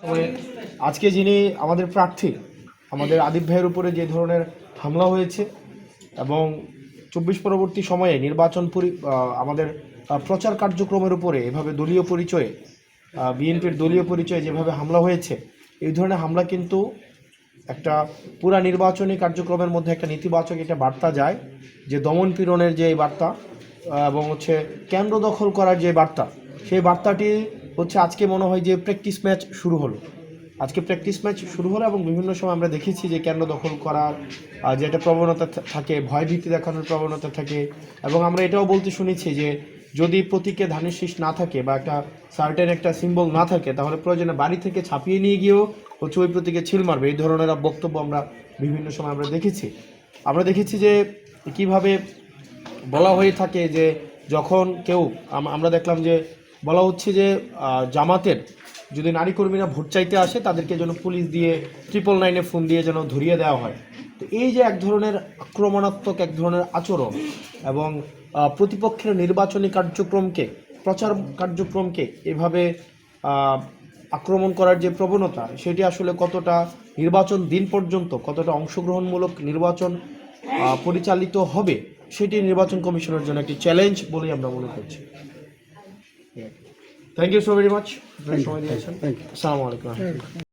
তবে আজকে যিনি আমাদের প্রার্থী, আমাদের আদিব ভাইয়ের উপরে যে ধরনের হামলা হয়েছে এবং 24 পরবর্তী সময়ে আমাদের প্রচার কার্যক্রমের উপরে এভাবে দলীয় পরিচয়ে বিএনপির দলীয় পরিচয়ে যেভাবে হামলা হয়েছে, এই ধরনের হামলা কিন্তু একটা পুরা নির্বাচনী কার্যক্রমের মধ্যে একটা নেতিবাচক একটা বার্তা যায়, যে দমন পীড়নের যে বার্তা এবং হচ্ছে কেন্দ্র দখল করার যে বার্তা, সেই বার্তাটি হচ্ছে আজকে মনে হয় যে প্র্যাকটিস ম্যাচ শুরু হলো। আজকে প্র্যাকটিস ম্যাচ শুরু হলো এবং বিভিন্ন সময় আমরা দেখেছি যে কেন্দ্র দখল করার যে একটা প্রবণতা থাকে, ভয়ভীতি দেখানোর প্রবণতা থাকে, এবং আমরা এটাও বলতে শুনেছি যে যদি প্রতীকে ধানের শীষ না থাকে বা একটা সার্টেন একটা সিম্বল না থাকে, তাহলে প্রয়োজনে বাড়ি থেকে ছাপিয়ে নিয়ে গিয়েও হচ্ছে ওই প্রতীকে ছিল মারবে। এই ধরনের বক্তব্য আমরা বিভিন্ন সময় আমরা দেখেছি যে কিভাবে বলা হয়ে থাকে যে যখন কেউ আমরা দেখলাম যে বলা হচ্ছে যে জামাতের যদি নারী কর্মীরা ভোট চাইতে আসে, তাদেরকে যেন পুলিশ দিয়ে 999-এ ফোন দিয়ে যেন ধরিয়ে দেওয়া হয়। তো এই যে এক ধরনের আক্রমণাত্মক এক ধরনের আচরণ এবং প্রতিপক্ষের নির্বাচনী কার্যক্রমকে, প্রচার কার্যক্রমকে এভাবে আক্রমণ করার যে প্রবণতা, সেটি আসলে কতটা নির্বাচন দিন পর্যন্ত কতটা অংশগ্রহণমূলক নির্বাচন পরিচালিত হবে, সেটি নির্বাচন কমিশনের জন্য একটি চ্যালেঞ্জ বলেই আমরা মনে করছি। Thank you so very much, সময় দিয়েছেন। আসসালামু আলাইকুম।